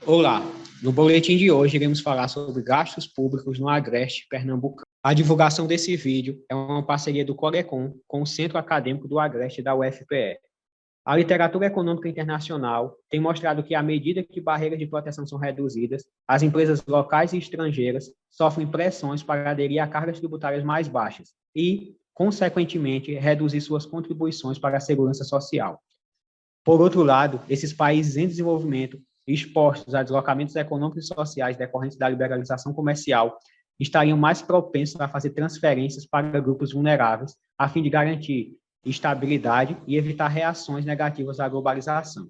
Olá, no boletim de hoje iremos falar sobre gastos públicos no Agreste Pernambucano. A divulgação desse vídeo é uma parceria do Corecon com o Centro Acadêmico do Agreste da UFPE. A literatura econômica internacional tem mostrado que, à medida que barreiras de proteção são reduzidas, as empresas locais e estrangeiras sofrem pressões para aderir a cargas tributárias mais baixas e, consequentemente, reduzir suas contribuições para a segurança social. Por outro lado, esses países em desenvolvimento, expostos a deslocamentos econômicos e sociais decorrentes da liberalização comercial, estariam mais propensos a fazer transferências para grupos vulneráveis, a fim de garantir estabilidade e evitar reações negativas à globalização.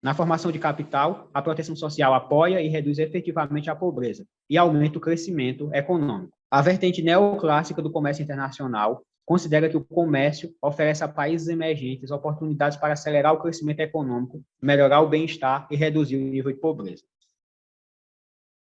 Na formação de capital, a proteção social apoia e reduz efetivamente a pobreza e aumenta o crescimento econômico. A vertente neoclássica do comércio internacional considera que o comércio oferece a países emergentes oportunidades para acelerar o crescimento econômico, melhorar o bem-estar e reduzir o nível de pobreza.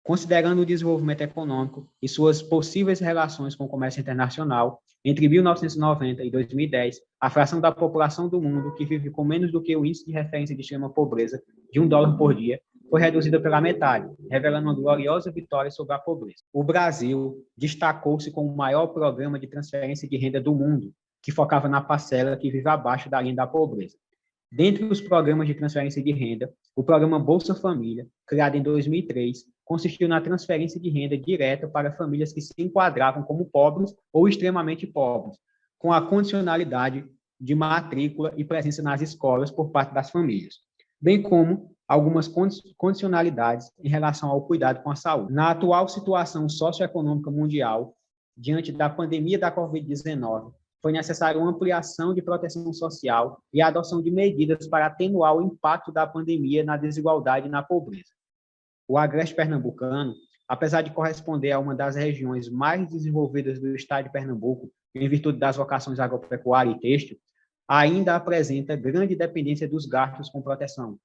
Considerando o desenvolvimento econômico e suas possíveis relações com o comércio internacional, entre 1990 e 2010, a fração da população do mundo que vive com menos do que o índice de referência de extrema pobreza de $1 por dia foi reduzida pela metade, revelando uma gloriosa vitória sobre a pobreza. O Brasil destacou-se como o maior programa de transferência de renda do mundo, que focava na parcela que vive abaixo da linha da pobreza. Dentre os programas de transferência de renda, o programa Bolsa Família, criado em 2003, consistiu na transferência de renda direta para famílias que se enquadravam como pobres ou extremamente pobres, com a condicionalidade de matrícula e presença nas escolas por parte das famílias, bem como algumas condicionalidades em relação ao cuidado com a saúde. Na atual situação socioeconômica mundial, diante da pandemia da Covid-19, foi necessária uma ampliação de proteção social e a adoção de medidas para atenuar o impacto da pandemia na desigualdade e na pobreza. O Agreste Pernambucano, apesar de corresponder a uma das regiões mais desenvolvidas do estado de Pernambuco, em virtude das vocações agropecuária e têxtil, ainda apresenta grande dependência dos gastos com proteção,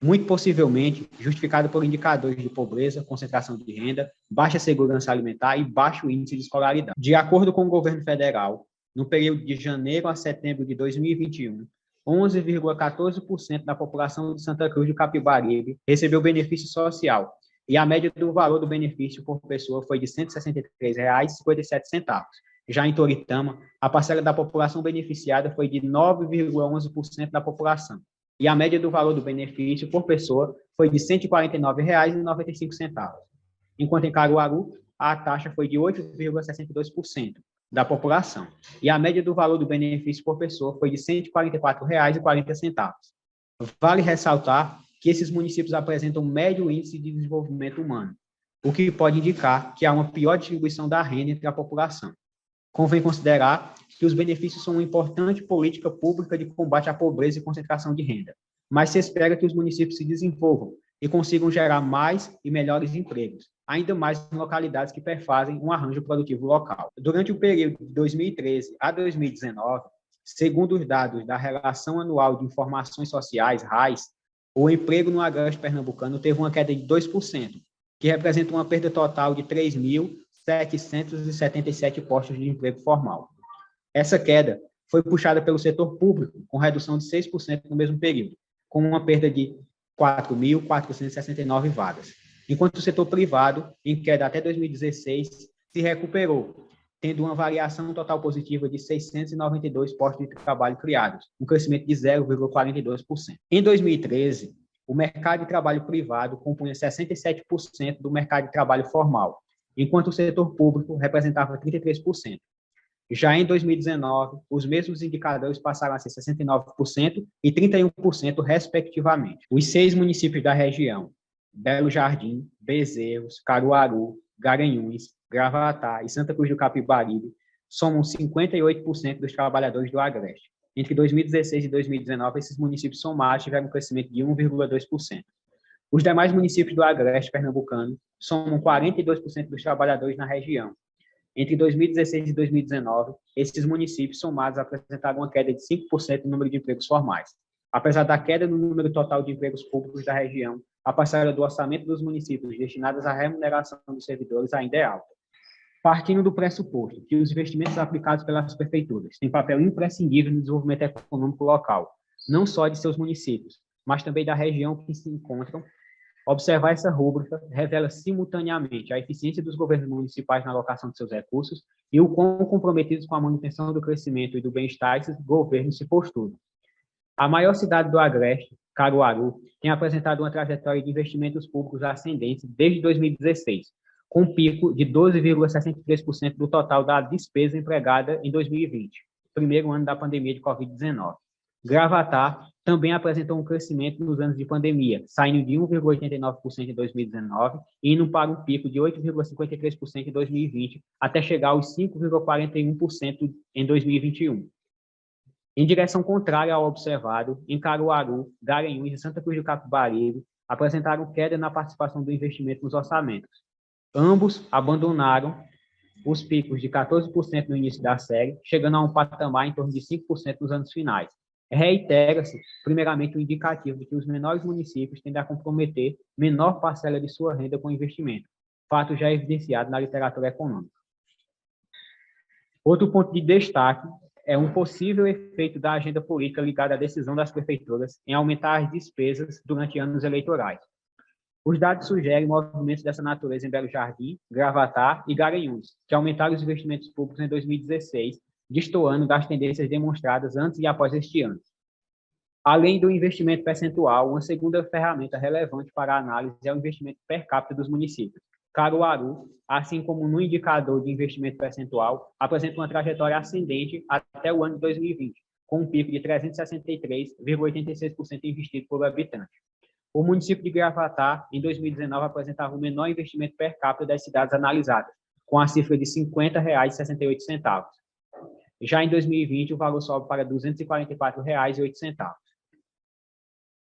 muito possivelmente justificado por indicadores de pobreza, concentração de renda, baixa segurança alimentar e baixo índice de escolaridade. De acordo com o governo federal, no período de janeiro a setembro de 2021, 11,14% da população de Santa Cruz do Capibaribe recebeu benefício social, e a média do valor do benefício por pessoa foi de R$ 163,57. Já em Toritama, a parcela da população beneficiada foi de 9,11% da população, e a média do valor do benefício por pessoa foi de R$ 149,95. Enquanto em Caruaru, a taxa foi de 8,62% da população, e a média do valor do benefício por pessoa foi de R$ 144,40. Vale ressaltar que esses municípios apresentam médio índice de desenvolvimento humano, o que pode indicar que há uma pior distribuição da renda entre a população. Convém considerar que os benefícios são uma importante política pública de combate à pobreza e concentração de renda, mas se espera que os municípios se desenvolvam e consigam gerar mais e melhores empregos, ainda mais em localidades que perfazem um arranjo produtivo local. Durante o período de 2013 a 2019, segundo os dados da Relação Anual de Informações Sociais, RAIS, o emprego no Agreste Pernambucano teve uma queda de 2%, que representa uma perda total de 3.777 postos de emprego formal. Essa queda foi puxada pelo setor público, com redução de 6% no mesmo período, com uma perda de 4.469 vagas, enquanto o setor privado, em queda até 2016, se recuperou, tendo uma variação total positiva de 692 postos de trabalho criados, um crescimento de 0,42%. Em 2013, o mercado de trabalho privado compunha 67% do mercado de trabalho formal, enquanto o setor público representava 33%. Já em 2019, os mesmos indicadores passaram a ser 69% e 31%, respectivamente. Os 6 municípios da região, Belo Jardim, Bezerros, Caruaru, Garanhuns, Gravatá e Santa Cruz do Capibaribe, somam 58% dos trabalhadores do Agreste. Entre 2016 e 2019, esses municípios somados tiveram um crescimento de 1,2%. Os demais municípios do Agreste pernambucano somam 42% dos trabalhadores na região. Entre 2016 e 2019, esses municípios somados apresentaram uma queda de 5% no número de empregos formais. Apesar da queda no número total de empregos públicos da região, a parcela do orçamento dos municípios destinadas à remuneração dos servidores ainda é alta. Partindo do pressuposto que os investimentos aplicados pelas prefeituras têm papel imprescindível no desenvolvimento econômico local, não só de seus municípios, mas também da região que se encontram, Observar essa rúbrica revela simultaneamente a eficiência dos governos municipais na alocação de seus recursos e o quão comprometidos com a manutenção do crescimento e do bem-estar esses governos se postulam. A maior cidade do Agreste, Caruaru, tem apresentado uma trajetória de investimentos públicos ascendentes desde 2016, com um pico de 12,63% do total da despesa empregada em 2020, primeiro ano da pandemia de Covid-19. Gravatar também apresentou um crescimento nos anos de pandemia, saindo de 1,89% em 2019 e indo para um pico de 8,53% em 2020, até chegar aos 5,41% em 2021. Em direção contrária ao observado, em Caruaru, Garanhuns e Santa Cruz do Capibaribe apresentaram queda na participação do investimento nos orçamentos. Ambos abandonaram os picos de 14% no início da série, chegando a um patamar em torno de 5% nos anos finais. Reitera-se, primeiramente, o indicativo de que os menores municípios tendem a comprometer menor parcela de sua renda com investimento, fato já evidenciado na literatura econômica. Outro ponto de destaque é um possível efeito da agenda política ligada à decisão das prefeituras em aumentar as despesas durante anos eleitorais. Os dados sugerem movimentos dessa natureza em Belo Jardim, Gravatar e Garanhuns, que aumentaram os investimentos públicos em 2016, destoando das tendências demonstradas antes e após este ano. Além do investimento percentual, uma segunda ferramenta relevante para a análise é o investimento per capita dos municípios. Caruaru, assim como no indicador de investimento percentual, apresenta uma trajetória ascendente até o ano de 2020, com um pico de 363,86% investido por habitante. O município de Gravatar, em 2019, apresentava o menor investimento per capita das cidades analisadas, com a cifra de R$ 50,68. Já em 2020, o valor sobe para R$ 244,08.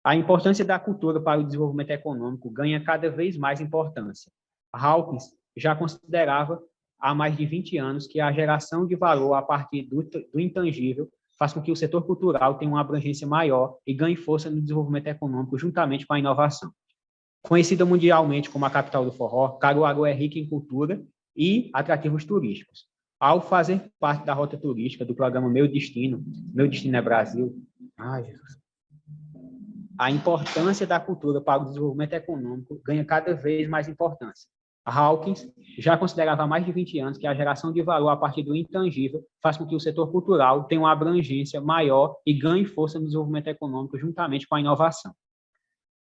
A importância da cultura para o desenvolvimento econômico ganha cada vez mais importância. Hawkins já considerava há mais de 20 anos que a geração de valor a partir do intangível faz com que o setor cultural tenha uma abrangência maior e ganhe força no desenvolvimento econômico juntamente com a inovação. Conhecida mundialmente como a capital do forró, Caruaru é rica em cultura e atrativos turísticos. Ao fazer parte da rota turística do programa Meu Destino é Brasil, a importância da cultura para o desenvolvimento econômico ganha cada vez mais importância. Hawkins já considerava há mais de 20 anos que a geração de valor a partir do intangível faz com que o setor cultural tenha uma abrangência maior e ganhe força no desenvolvimento econômico juntamente com a inovação.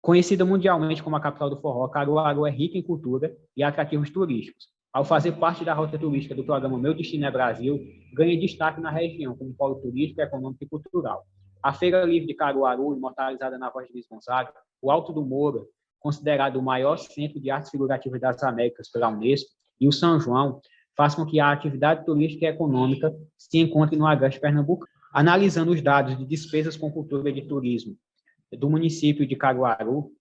Conhecida mundialmente como a capital do forró, Caruaru é rica em cultura e atrativos turísticos. Ao fazer parte da rota turística do programa Meu Destino é Brasil, ganha destaque na região como polo turístico, econômico e cultural. A Feira Livre de Caruaru, imortalizada na voz de Luiz Gonzaga, o Alto do Moura, considerado o maior centro de artes figurativas das Américas pela Unesco, e o São João, faz com que a atividade turística e econômica se encontre no Agreste Pernambucano. Analisando os dados de despesas com cultura de turismo do município de Caruaru,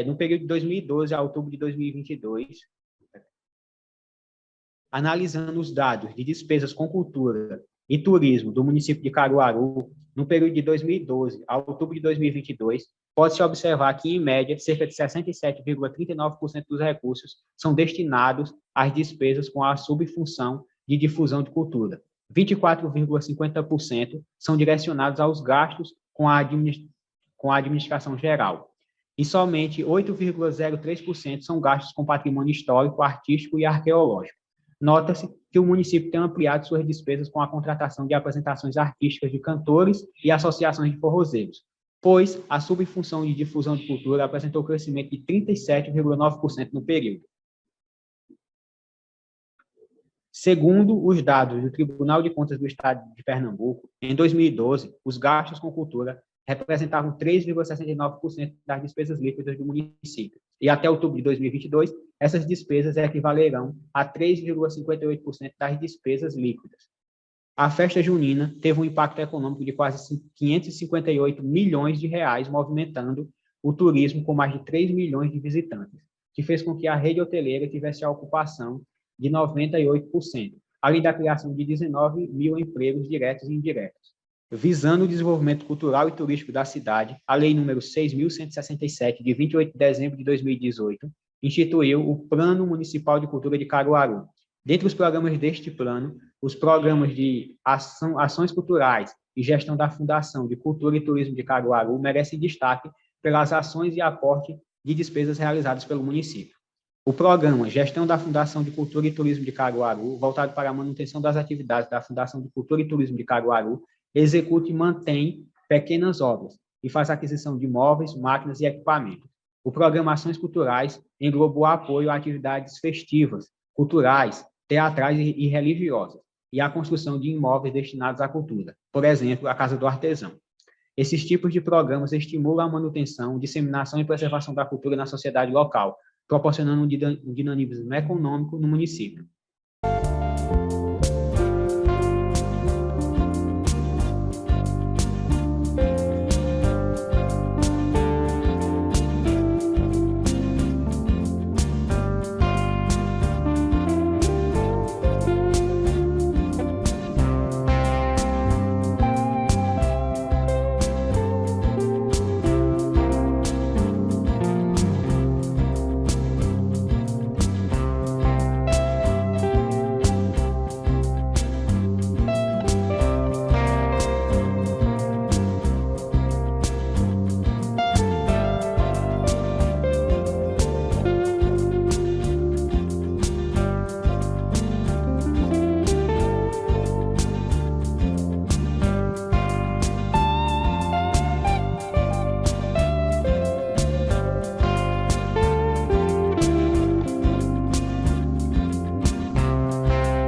no período de 2012 a outubro de 2022, analisando os dados de despesas com cultura e turismo do município de Caruaru, no período de 2012 a outubro de 2022, pode-se observar que, em média, cerca de 67,39% dos recursos são destinados às despesas com a subfunção de difusão de cultura. 24,50% são direcionados aos gastos com a administração geral. E somente 8,03% são gastos com patrimônio histórico, artístico e arqueológico. Nota-se que o município tem ampliado suas despesas com a contratação de apresentações artísticas de cantores e associações de forrozeiros, pois a subfunção de difusão de cultura apresentou crescimento de 37,9% no período. Segundo os dados do Tribunal de Contas do Estado de Pernambuco, em 2012, os gastos com cultura representavam 3,69% das despesas líquidas do município. E até outubro de 2022, essas despesas equivalerão a 3,58% das despesas líquidas. A festa junina teve um impacto econômico de quase 558 milhões de reais, movimentando o turismo com mais de 3 milhões de visitantes, que fez com que a rede hoteleira tivesse a ocupação de 98%, além da criação de 19 mil empregos diretos e indiretos. Visando o desenvolvimento cultural e turístico da cidade, a Lei nº 6.167, de 28 de dezembro de 2018, instituiu o Plano Municipal de Cultura de Caruaru. Dentre os programas deste plano, os programas de ações culturais e gestão da Fundação de Cultura e Turismo de Caruaru merecem destaque pelas ações e aporte de despesas realizadas pelo município. O programa Gestão da Fundação de Cultura e Turismo de Caruaru, voltado para a manutenção das atividades da Fundação de Cultura e Turismo de Caruaru, executa e mantém pequenas obras e faz aquisição de móveis, máquinas e equipamentos. O programa Ações Culturais engloba o apoio a atividades festivas, culturais, teatrais e religiosas, e a construção de imóveis destinados à cultura, por exemplo, a Casa do Artesão. Esses tipos de programas estimulam a manutenção, disseminação e preservação da cultura na sociedade local, proporcionando um dinamismo econômico no município.